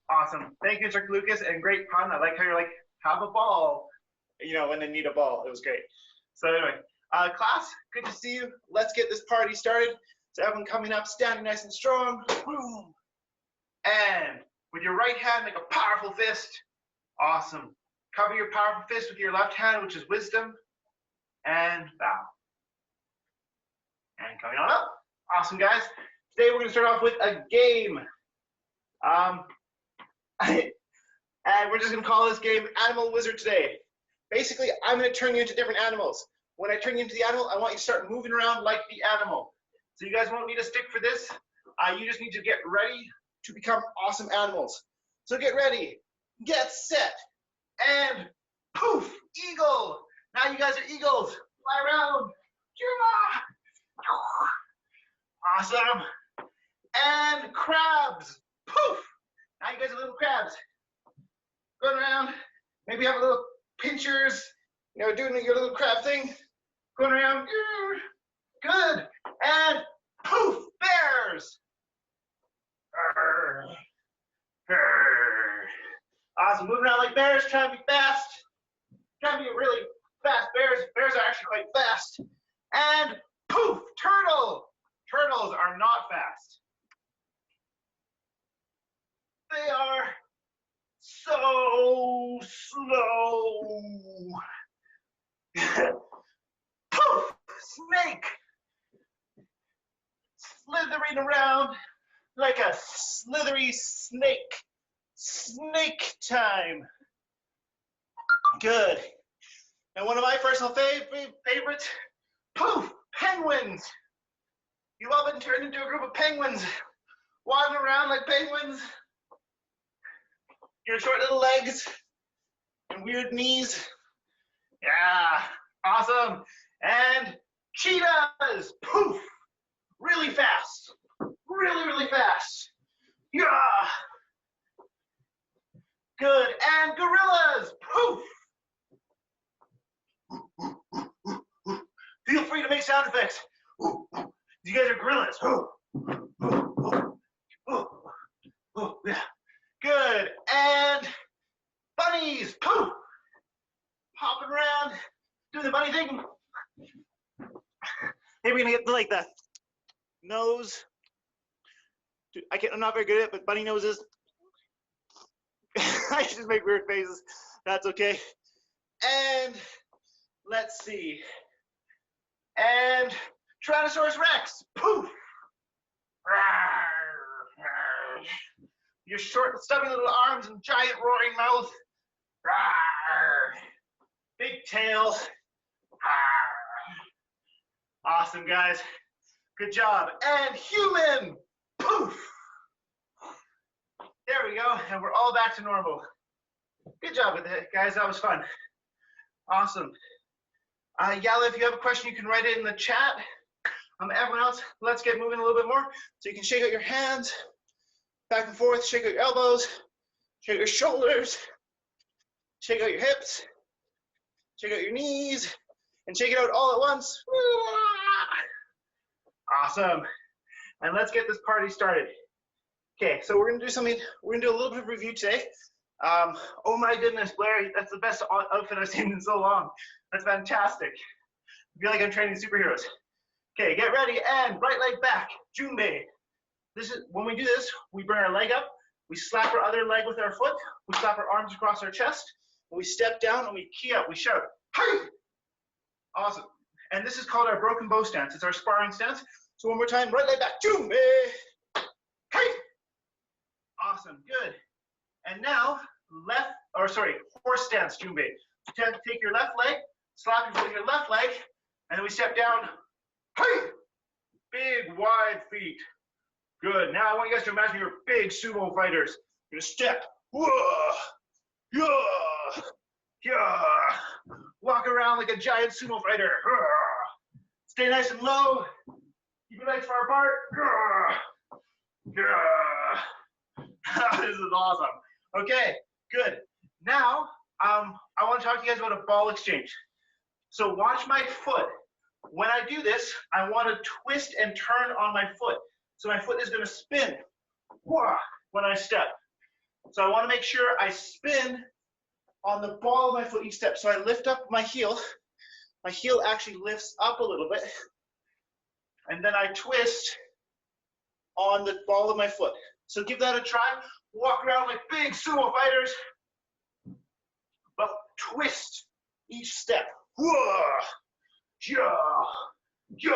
Awesome. Thank you, Instructor Lucas, and great pun. I like how you're like, have a ball, when they need a ball. It was great. So anyway, class, good to see you. Let's get this party started. So everyone coming up, standing nice and strong. Boom. And with your right hand, make a powerful fist. Awesome. Cover your powerful fist with your left hand, which is wisdom. And bow. And coming on up. Awesome, guys. Today we're going to start off with a game. And we're just going to call this game Animal Wizard today. Basically, I'm going to turn you into different animals. When I turn you into the animal, I want you to start moving around like the animal. So you guys won't need a stick for this. You just need to get ready to become awesome animals. So get ready, get set, and poof, eagle. Now you guys are eagles. Fly around. Awesome. And crabs. Poof. Now you guys are little crabs. Going around. Maybe have a little pinchers. Doing your little crab thing. Going around. Good. And poof, bears. Awesome. Moving around like bears. Trying to be fast. Trying to be really fast. Bears are actually quite fast. And poof, turtle. Turtles are not fast. They are so slow. Poof, snake. Slithering around like a slithery snake. Snake time. Good. And one of my personal favorites, poof, penguins. You've all been turned into a group of penguins, waddling around like penguins. Your short little legs and weird knees. Yeah, awesome. And cheetahs, poof, really fast, really fast. Yeah. Good. And gorillas, poof. Feel free to make sound effects. You guys are gorillas. Yeah. Good. And bunnies, poof. Hopping around, doing the bunny thing. Maybe we're gonna get like the nose. I'm not very good at it, but bunny noses. I just make weird faces. That's okay. And let's see. And Tyrannosaurus Rex, poof. Your short, stubby little arms and giant roaring mouth. Big tail. Awesome, guys. Good job. And human, poof. There we go. And we're all back to normal. Good job with it, guys. That was fun. Awesome. Yala, if you have a question, you can write it in the chat. Everyone else, let's get moving a little bit more. So you can shake out your hands, back and forth, shake out your elbows, shake out your shoulders, shake out your hips, shake out your knees, and shake it out all at once. Awesome. And let's get this party started. Okay, so we're gonna do something, we're gonna do a little bit of review today. Oh my goodness, Blair, that's the best outfit I've seen in so long. That's fantastic. I feel like I'm training superheroes. Okay, get ready, and right leg back, Junbei. This is, when we do this, we bring our leg up, we slap our other leg with our foot, we slap our arms across our chest, and we step down and we key up, we shout, hey! Awesome. And this is called our broken bow stance. It's our sparring stance. So one more time, right leg back, Junbei. Hey! Awesome, good. And now, horse stance, Junbei. Take your left leg, slap your foot with your left leg, and then we step down. Hey! Big, wide feet. Good. Now I want you guys to imagine you're big sumo fighters. You're gonna step. Whoa! Yeah! Yeah! Walk around like a giant sumo fighter. Stay nice and low. Keep your legs far apart. Yeah! This is awesome. Okay, good. Now, I want to talk to you guys about a ball exchange. So watch my foot. When I do this, I want to twist and turn on my foot. So my foot is going to spin when I step. So I want to make sure I spin on the ball of my foot each step. So I lift up my heel. My heel actually lifts up a little bit. And then I twist on the ball of my foot. So give that a try. Walk around like big sumo fighters, but twist each step. Whoa, yeah, yeah,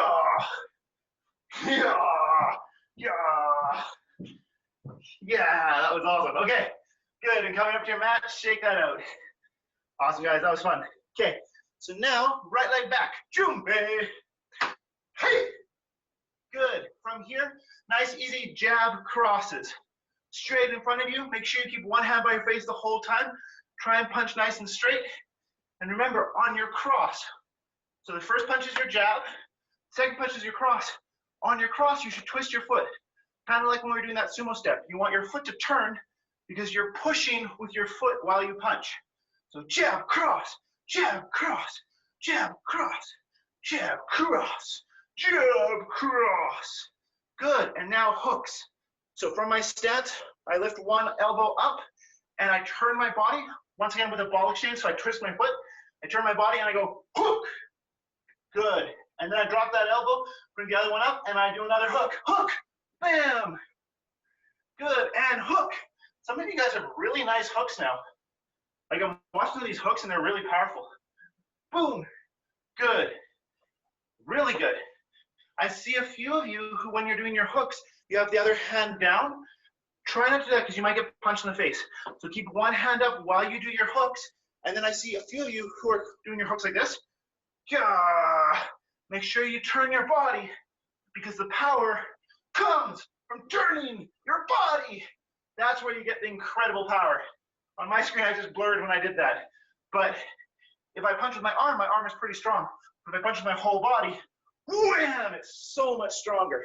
yeah, yeah. Yeah, that was awesome. Okay, good. And coming up to your mat, shake that out. Awesome, guys. That was fun. Okay, so now right leg back. Jumbe. Hey. Good. From here, nice, easy jab crosses. Straight in front of you. Make sure you keep one hand by your face the whole time. Try and punch nice and straight. And remember, on your cross. So the first punch is your jab. Second punch is your cross. On your cross, you should twist your foot. Kind of like when we were doing that sumo step. You want your foot to turn because you're pushing with your foot while you punch. So jab, cross, jab, cross, jab, cross, jab, cross, jab, cross. Good, and now hooks. So from my stance, I lift one elbow up and I turn my body, once again with a ball exchange, so I twist my foot, I turn my body and I go hook. Good, and then I drop that elbow, bring the other one up, and I do another hook. Hook, bam. Good, and hook. Some of you guys have really nice hooks now. Like I'm watching these hooks and they're really powerful. Boom, good, really good. I see a few of you who, when you're doing your hooks, you have the other hand down. Try not to do that because you might get punched in the face. So keep one hand up while you do your hooks. And then I see a few of you who are doing your hooks like this. Yeah. Make sure you turn your body because the power comes from turning your body. That's where you get the incredible power. On my screen, I just blurred when I did that. But if I punch with my arm is pretty strong. If I punch with my whole body, wham, it's so much stronger.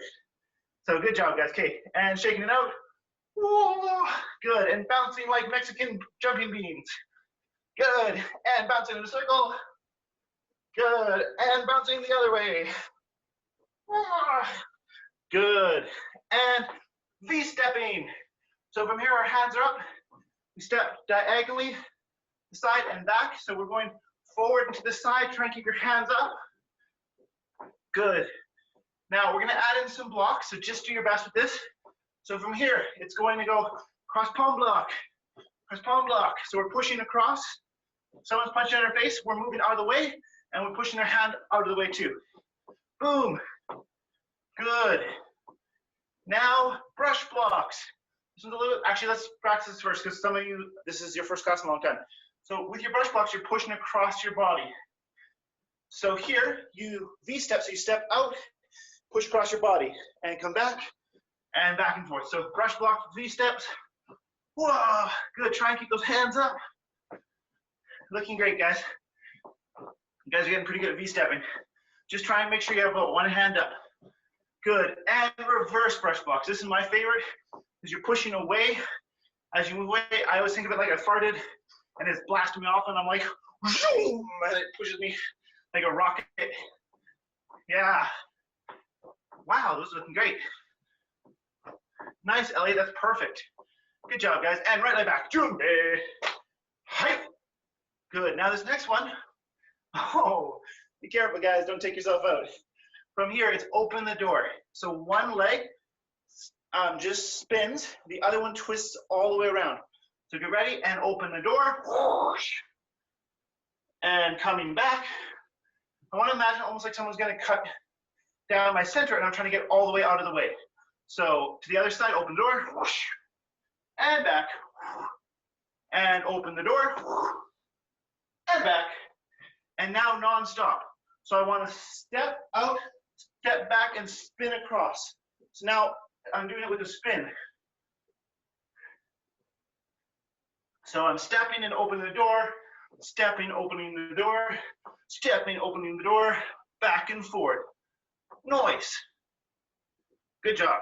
So good job, guys. Okay, and shaking it out. Whoa, good, and bouncing like Mexican jumping beans. Good, and bouncing in a circle. Good, and bouncing the other way. Good, and V-stepping. So from here, our hands are up. We step diagonally, side and back. So we're going forward and to the side. Try and keep your hands up. Good. Now we're gonna add in some blocks, so just do your best with this. So from here, it's going to go cross palm block, cross palm block. So we're pushing across. Someone's punching in our face, we're moving out of the way, and we're pushing our hand out of the way too. Boom. Good. Now, brush blocks. This one's a little, actually, let's practice this first because some of you, this is your first class in a long time. So with your brush blocks, you're pushing across your body. So here, you V-step, so you step out, push across your body, and come back and forth. So brush block, V-steps. Whoa, good, try and keep those hands up. Looking great, guys. You guys are getting pretty good at V-stepping. Just try and make sure you have about one hand up. Good, and reverse brush blocks. This is my favorite, because you're pushing away. As you move away, I always think of it like I farted, and it's blasting me off, and I'm like, zoom, and it pushes me like a rocket. Yeah. Wow, those are looking great. Nice, Elliot, that's perfect. Good job, guys. And right leg back. Jumbe. Hi. Good. Now this next one. Oh, be careful, guys. Don't take yourself out. From here, it's open the door. So one leg just spins. The other one twists all the way around. So get ready and open the door. Whoosh. And coming back. I want to imagine almost like someone's going to cut down my center, and I'm trying to get all the way out of the way. So to the other side, open the door, whoosh, and back, and open the door, and back, and now non-stop. So I want to step out, step back, and spin across. So now I'm doing it with a spin. So I'm stepping and opening the door, stepping, opening the door, stepping, opening the door, back and forth. Noise. Good job.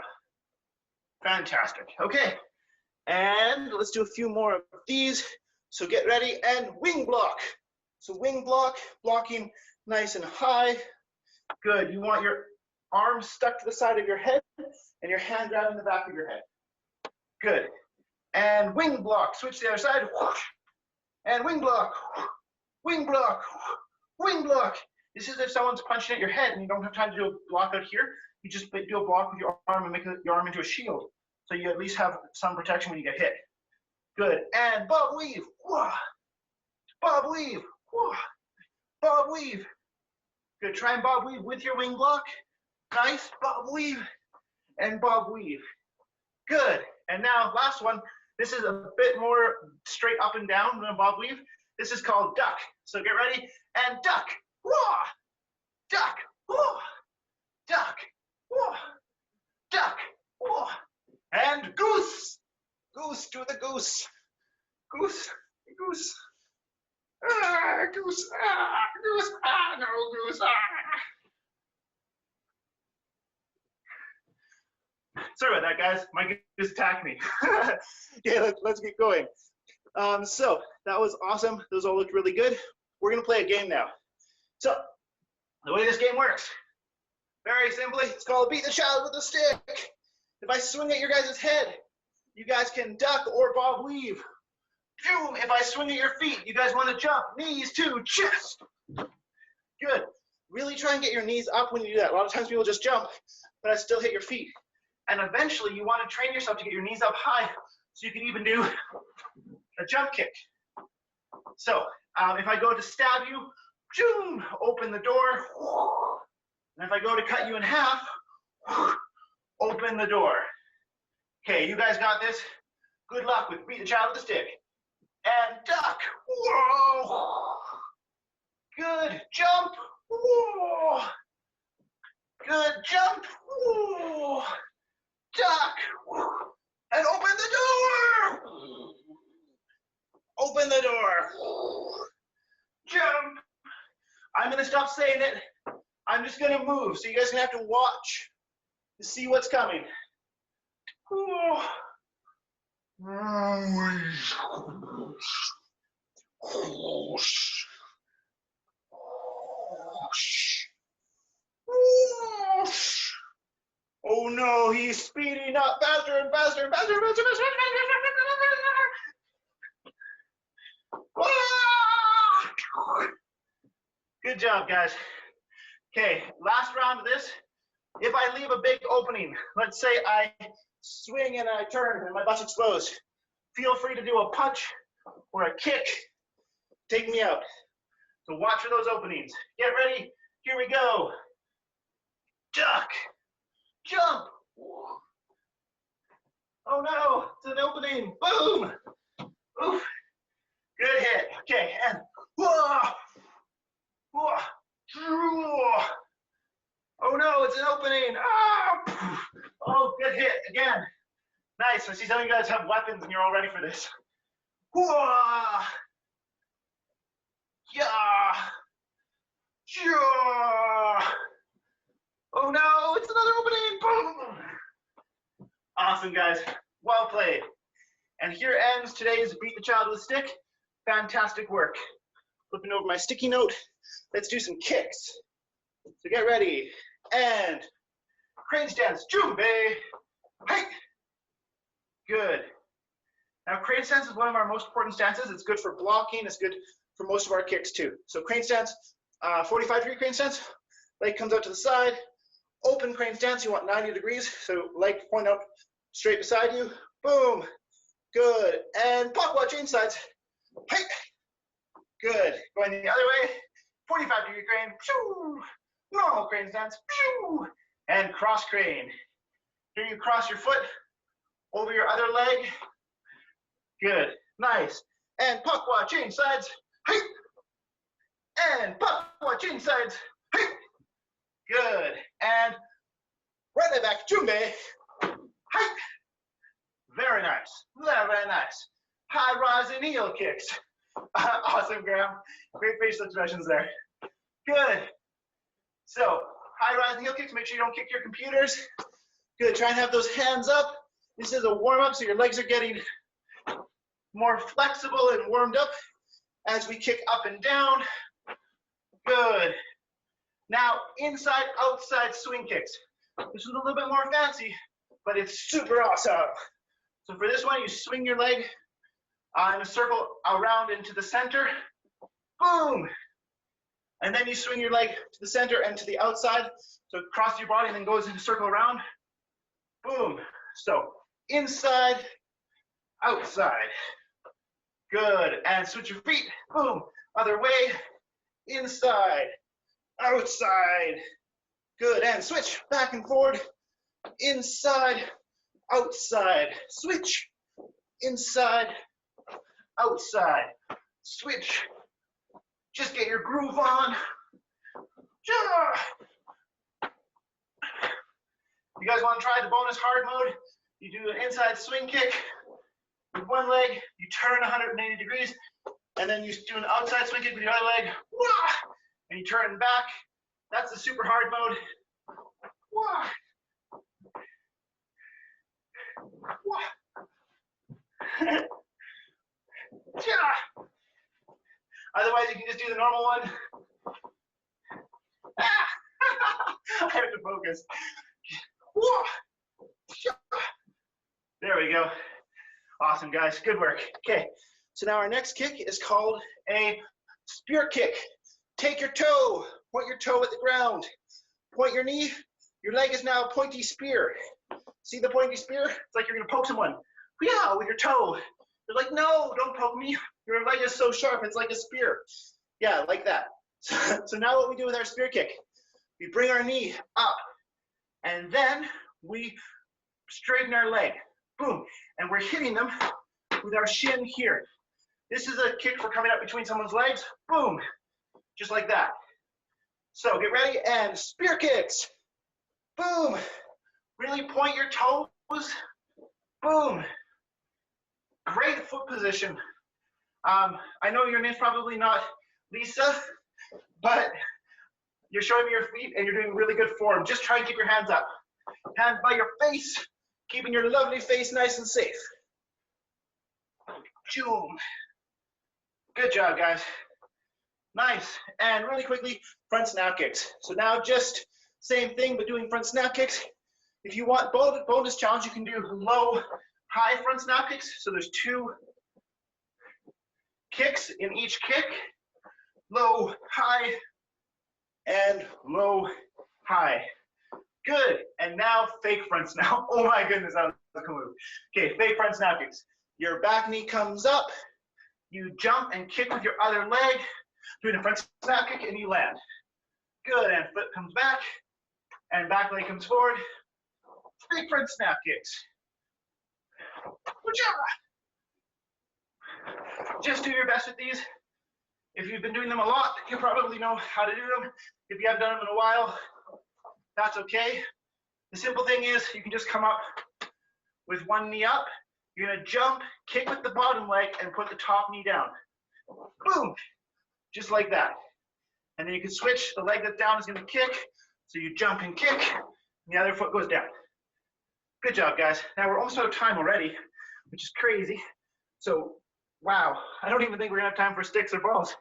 Fantastic. Okay. And let's do a few more of these. So get ready and wing block. So wing block, blocking nice and high. Good. You want your arms stuck to the side of your head and your hand grabbing the back of your head. Good. And wing block, switch to the other side. And wing block, wing block, wing block. This is if someone's punching at your head and you don't have time to do a block out here. You just do a block with your arm and make your arm into a shield. So you at least have some protection when you get hit. Good. And bob weave. Bob weave. Bob weave. Good. Try and bob weave with your wing block. Nice. Bob weave. And bob weave. Good. And now last one. This is a bit more straight up and down than a bob weave. This is called duck. So get ready and duck. Duck. Duck. Duck. And goose. Goose, do the goose. Goose. Goose. Goose. Goose. No, goose. Sorry about that, guys. My goose attacked me. Okay, let's get going. So that was awesome. Those all looked really good. We're gonna play a game now. So the way this game works, very simply, it's called Beat the Child with a Stick. If I swing at your guys' head, you guys can duck or bob weave. Boom! If I swing at your feet, you guys want to jump, knees to chest. Good. Really try and get your knees up when you do that. A lot of times people just jump, but I still hit your feet. And eventually you want to train yourself to get your knees up high so you can even do a jump kick. So if I go to stab you, boom, open the door. And if I go to cut you in half, open the door. Okay, you guys got this? Good luck with Beat the Child with a Stick. And duck. Whoa. Good. Jump. Whoa. Good. Jump. Whoa. Duck. And open the door. Open the door. Jump. I'm going to stop saying it. I'm just going to move. So you guys are going to have to watch to see what's coming. Oh no, he's speeding up faster and faster and faster and faster and faster. Good job, guys. Okay, last round of this. If I leave a big opening, let's say I swing and I turn and my butt's exposed, feel free to do a punch or a kick, take me out. So watch for those openings. Get ready, here we go. Duck, jump. Oh no, it's an opening, boom. Oof, good hit. Okay, and oh no, it's an opening. Oh, good hit again. Nice. I see some of you guys have weapons and you're all ready for this. Oh no, it's another opening. Boom. Awesome, guys. Well played. And here ends today's Beat the Child with a Stick. Fantastic work. Flipping over my sticky note. Let's do some kicks. So get ready. And crane stance, jumbe. Hey. Good. Now crane stance is one of our most important stances. It's good for blocking. It's good for most of our kicks too. So crane stance, 45-degree crane stance. Leg comes out to the side. Open crane stance, you want 90 degrees. So leg point out straight beside you. Boom. Good. And Pakwa chain sides. Hey. Good. Going the other way. 45-degree crane. Pew. Normal crane stance. Pew. And cross crane. Here you cross your foot over your other leg. Good. Nice. And Pakwa chain sides. Hey. And Pakwa chain sides. Hey. Good. And right leg back. Jumbe. Hey. Very nice. Very, very nice. High rise and heel kicks. Awesome, Graham. Great facial expressions there. Good. So, high rise and heel kicks. Make sure you don't kick your computers. Good. Try and have those hands up. This is a warm-up, so your legs are getting more flexible and warmed up as we kick up and down. Good. Now, inside, outside swing kicks. This is a little bit more fancy, but it's super awesome. So for this one, you swing your leg in a circle around into the center. Boom. And then you swing your leg to the center and to the outside. So it crosses your body and then goes in a circle around. Boom. So inside, outside. Good. And switch your feet. Boom. Other way. Inside, outside. Good. And switch back and forward. Inside, outside. Switch. Inside, outside. Switch. Just get your groove on. You guys want to try the bonus hard mode? You do an inside swing kick with one leg, you turn 180 degrees, and then you do an outside swing kick with your other leg, and you turn back. That's the super hard mode. Otherwise, you can just do the normal one. I have to focus. There we go. Awesome, guys. Good work. Okay, so now our next kick is called a spear kick. Take your toe, point your toe at the ground, point your knee. Your leg is now a pointy spear. See the pointy spear? It's like you're gonna poke someone. Yeah, with your toe. They're like, no, don't poke me. Your leg is so sharp, it's like a spear. Yeah, like that. So now what we do with our spear kick, we bring our knee up, and then we straighten our leg. Boom. And we're hitting them with our shin here. This is a kick for coming up between someone's legs. Boom. Just like that. So get ready and spear kicks. Boom. Really point your toes. Boom. Great foot position. I know your name's probably not Lisa, but you're showing me your feet and you're doing really good form. Just try and keep your hands up. Hands by your face, keeping your lovely face nice and safe. Boom. Good job, guys. Nice. And really quickly, front snap kicks. So now just same thing, but doing front snap kicks. If you want bonus challenge, you can do low, high front snap kicks. So there's 2 kicks in each kick. Low, high, and low, high. Good. And now fake front snap. Oh my goodness, that was a cool move. Okay, fake front snap kicks. Your back knee comes up. You jump and kick with your other leg, doing a front snap kick, and you land. Good. And foot comes back, and back leg comes forward. Fake front snap kicks. Just do your best with these. If you've been doing them a lot, you probably know how to do them. If you haven't done them in a while, that's okay. The simple thing is you can just come up with one knee up. You're gonna jump, kick with the bottom leg, and put the top knee down. Boom, just like that. And then you can switch, the leg that's down is gonna kick, so you jump and kick, and the other foot goes down. Good job, guys. Now we're almost out of time already, which is crazy. So, wow, I don't even think we're gonna have time for sticks or balls.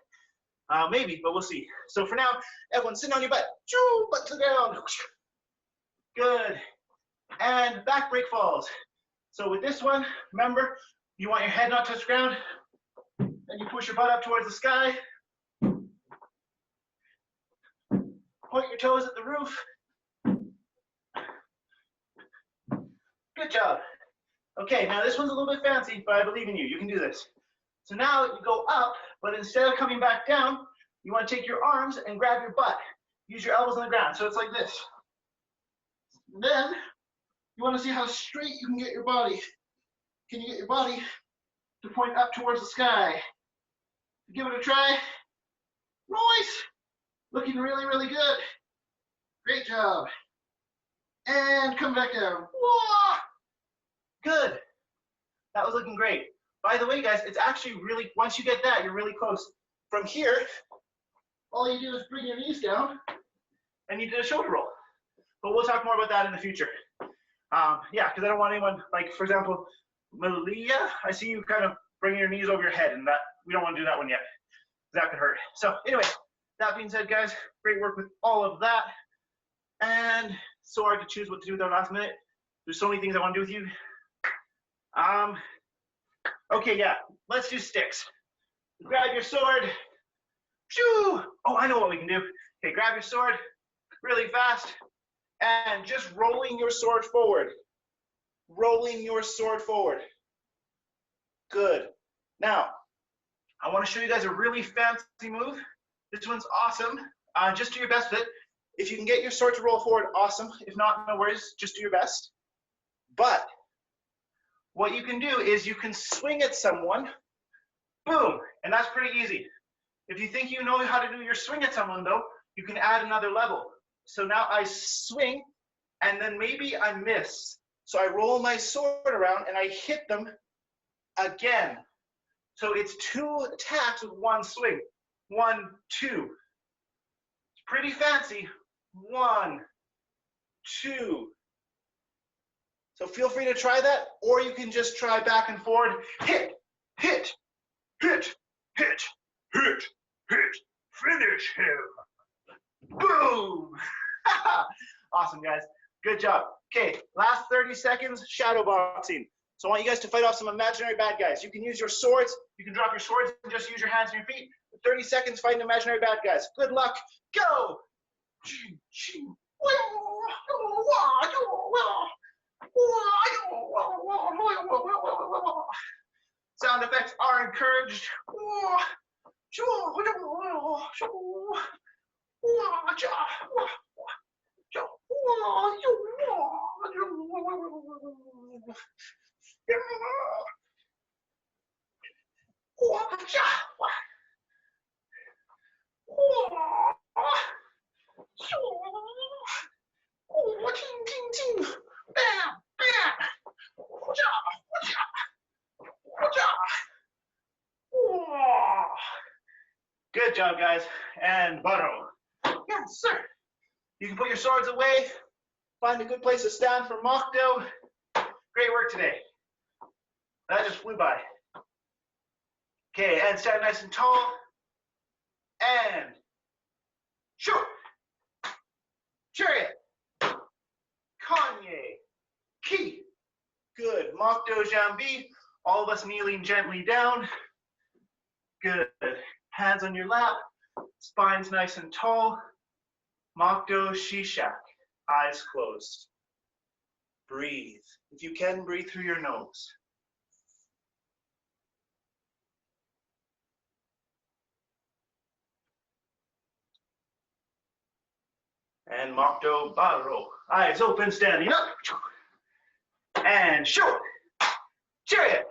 Maybe, but we'll see. So for now, everyone sit on your butt. Choo, butt to down. Good. And back break falls. So with this one, remember, you want your head not to touch the ground, and you push your butt up towards the sky. Point your toes at the roof. Good job. Okay, now this one's a little bit fancy, but I believe in you. You can do this. So now you go up, but instead of coming back down, you want to take your arms and grab your butt. Use your elbows on the ground. So it's like this. And then you want to see how straight you can get your body. Can you get your body to point up towards the sky? Give it a try. Nice. Looking really, really good. Great job. And come back down. Whoa. Good. That was looking great. By the way, guys, it's actually really, once you get that, you're really close. From here, all you do is bring your knees down, and you did a shoulder roll. But we'll talk more about that in the future. Yeah, because I don't want anyone, like, for example, Malia, I see you kind of bringing your knees over your head, and that we don't want to do that one yet. That could hurt. So anyway, that being said, guys, great work with all of that. And so hard to choose what to do with our last minute. There's so many things I want to do with you. Okay, yeah, let's do sticks. Grab your sword. Shoo! Oh, I know what we can do. Okay, grab your sword really fast and just rolling your sword forward. Rolling your sword forward. Good. Now, I want to show you guys a really fancy move. This one's awesome. Just do your best with it. If you can get your sword to roll forward, awesome. If not, no worries. Just do your best. But what you can do is you can swing at someone. Boom. And that's pretty easy. If you think you know how to do your swing at someone, though, you can add another level. So now I swing, and then maybe I miss. So I roll my sword around, and I hit them again. So it's 2 attacks with 1 swing. 1, 2. It's pretty fancy. 1, 2. So feel free to try that, or you can just try back and forward. Hit, hit, hit, hit, hit, hit. Finish him. Boom. Awesome, guys. Good job. Okay, last 30 seconds, shadow boxing. So I want you guys to fight off some imaginary bad guys. You can use your swords. You can drop your swords and just use your hands and your feet. 30 seconds fighting imaginary bad guys. Good luck. Go. Sound effects are encouraged. Good job, guys. And Burrow. Yes, sir. You can put your swords away. Find a good place to stand for mock do. Great work today. That just flew by. Okay, and stand nice and tall. And shoot. Chariot. Kanye. Key. Good. Mock do jambi. All of us kneeling gently down. Good. Hands on your lap. Spine's nice and tall. Mock do shishak. Eyes closed. Breathe. If you can, breathe through your nose. And mock do baro. Eyes open, standing up. And shoot. Chariot.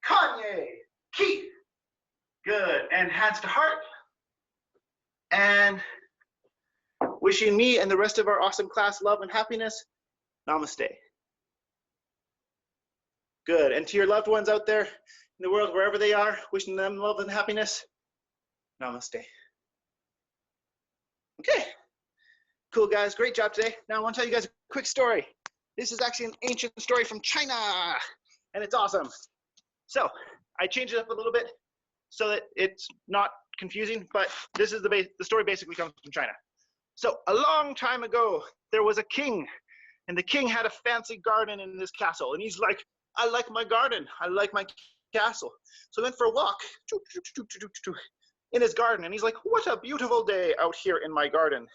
Kanye. Key. Good. And hands to heart. And wishing me and the rest of our awesome class love and happiness. Namaste. Good. And to your loved ones out there in the world, wherever they are, wishing them love and happiness. Namaste. Okay. Cool, guys. Great job today. Now I want to tell you guys a quick story. This is actually an ancient story from China, and it's awesome. So I changed it up a little bit so that it's not confusing, but this is the story basically comes from China. So a long time ago, there was a king, and the king had a fancy garden in his castle, and he's like, I like my garden, I like my castle. So he went for a walk in his garden, and he's like, what a beautiful day out here in my garden.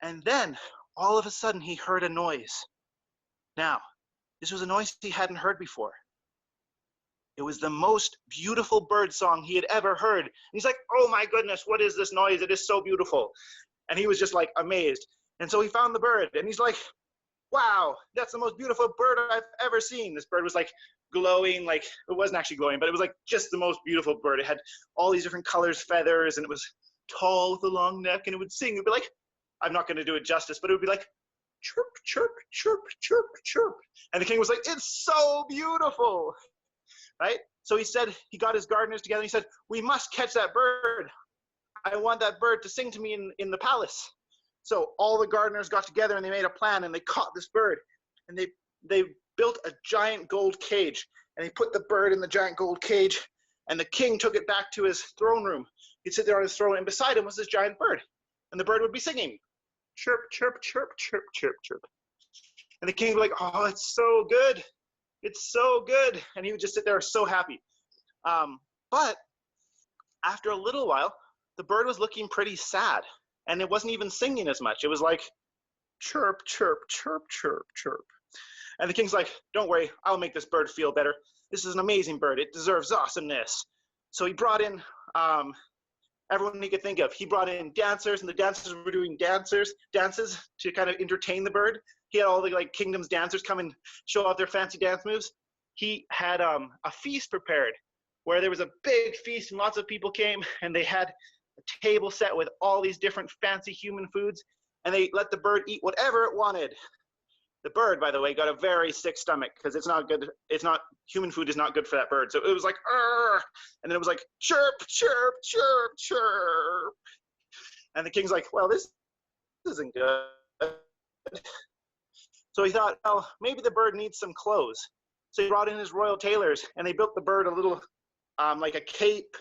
And then all of a sudden he heard a noise. Now, this was a noise he hadn't heard before. It was the most beautiful bird song he had ever heard. And he's like, oh my goodness, what is this noise? It is so beautiful. And he was just like amazed. And so he found the bird, and he's like, wow, that's the most beautiful bird I've ever seen. This bird was like glowing, like it wasn't actually glowing, but it was like just the most beautiful bird. It had all these different colors, feathers, and it was tall with a long neck, and it would sing. It would be like, I'm not going to do it justice, but it would be like, chirp, chirp, chirp, chirp, chirp. And the king was like, it's so beautiful, right? So he said, he got his gardeners together, and he said, we must catch that bird. I want that bird to sing to me in the palace. So all the gardeners got together, and they made a plan, and they caught this bird, and they built a giant gold cage, and they put the bird in the giant gold cage, and the king took it back to his throne room. He'd sit there on his throne, and beside him was this giant bird, and the bird would be singing, chirp, chirp, chirp, chirp, chirp, chirp. And the king would be like, oh, it's so good. It's so good. And he would just sit there so happy. But after a little while, the bird was looking pretty sad, and it wasn't even singing as much. It was like, chirp, chirp, chirp, chirp, chirp. And the king's like, don't worry, I'll make this bird feel better. This is an amazing bird. It deserves awesomeness. So he brought in everyone he could think of. He brought in dancers, and the dancers were doing dances to kind of entertain the bird. He had all the like kingdom's dancers come and show off their fancy dance moves. He had a feast prepared where there was a big feast and lots of people came, and they had a table set with all these different fancy human foods, and they let the bird eat whatever it wanted. The bird, by the way, got a very sick stomach because it's not good. Human food is not good for that bird. So it was like, arr! And then it was like, chirp, chirp, chirp, chirp. And the king's like, well, this isn't good. So he thought, well, maybe the bird needs some clothes. So he brought in his royal tailors, and they built the bird a little, like a cape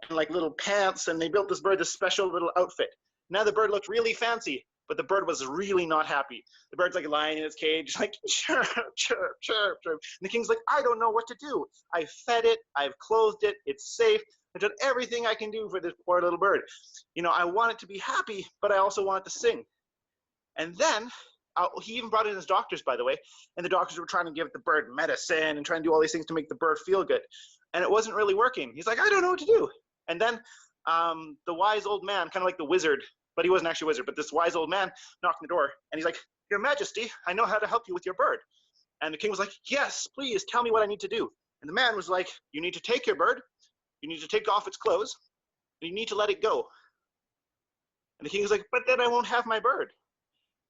and like little pants, and they built this bird this special little outfit. Now the bird looked really fancy, but the bird was really not happy. The bird's like lying in its cage, like chirp, chirp, chirp, chirp. And the king's like, I don't know what to do. I fed it, I've clothed it, it's safe. I've done everything I can do for this poor little bird. You know, I want it to be happy, but I also want it to sing. And then he even brought in his doctors, by the way, and the doctors were trying to give the bird medicine and trying to do all these things to make the bird feel good. And it wasn't really working. He's like, I don't know what to do. And then the wise old man, kind of like the wizard, but he wasn't actually a wizard, but this wise old man knocked on the door, and he's like, Your Majesty, I know how to help you with your bird. And the king was like, yes, please tell me what I need to do. And the man was like, you need to take your bird, you need to take off its clothes, and you need to let it go. And the king was like, but then I won't have my bird.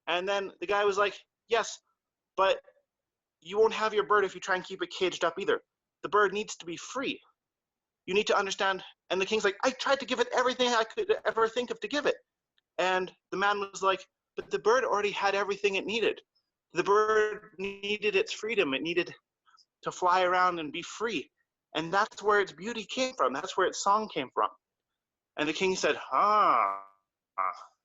And then the guy was like, yes, but you won't have your bird if you try and keep it caged up either. The bird needs to be free. You need to understand. And the king's like, I tried to give it everything I could ever think of to give it. And the man was like, but the bird already had everything it needed. The bird needed its freedom. It needed to fly around and be free. And that's where its beauty came from. That's where its song came from. And the king said,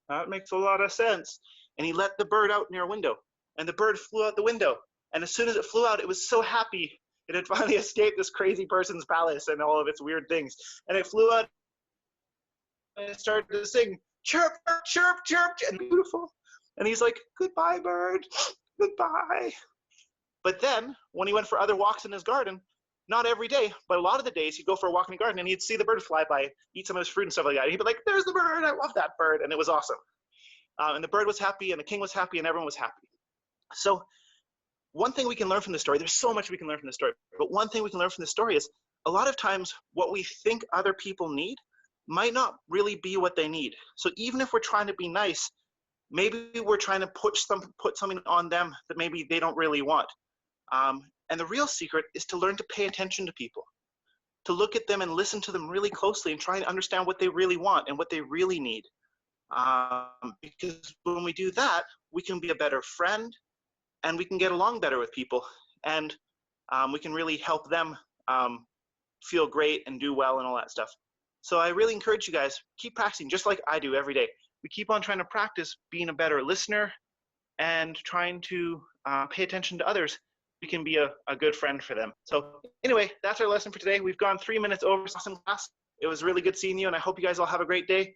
that makes a lot of sense. And he let the bird out near a window. And the bird flew out the window. And as soon as it flew out, it was so happy. It had finally escaped this crazy person's palace and all of its weird things. And it flew out and it started to sing, chirp, chirp, chirp, and beautiful. And he's like, goodbye, bird, goodbye. But then, when he went for other walks in his garden, not every day, but a lot of the days, he'd go for a walk in the garden and he'd see the bird fly by, eat some of his fruit and stuff like that. And he'd be like, there's the bird, I love that bird. And it was awesome. And the bird was happy, and the king was happy, and everyone was happy. So one thing we can learn from this story, there's so much we can learn from this story, but one thing we can learn from this story is a lot of times what we think other people need might not really be what they need. So even if we're trying to be nice, maybe we're trying to put something on them that maybe they don't really want. And the real secret is to learn to pay attention to people, to look at them and listen to them really closely and try and understand what they really want and what they really need. Because when we do that, we can be a better friend and we can get along better with people, and we can really help them feel great and do well and all that stuff. So I really encourage you guys, keep practicing just like I do every day. We keep on trying to practice being a better listener and trying to pay attention to others. We can be a good friend for them. So anyway, that's our lesson for today. We've gone 3 minutes over. Awesome class. It was really good seeing you, and I hope you guys all have a great day.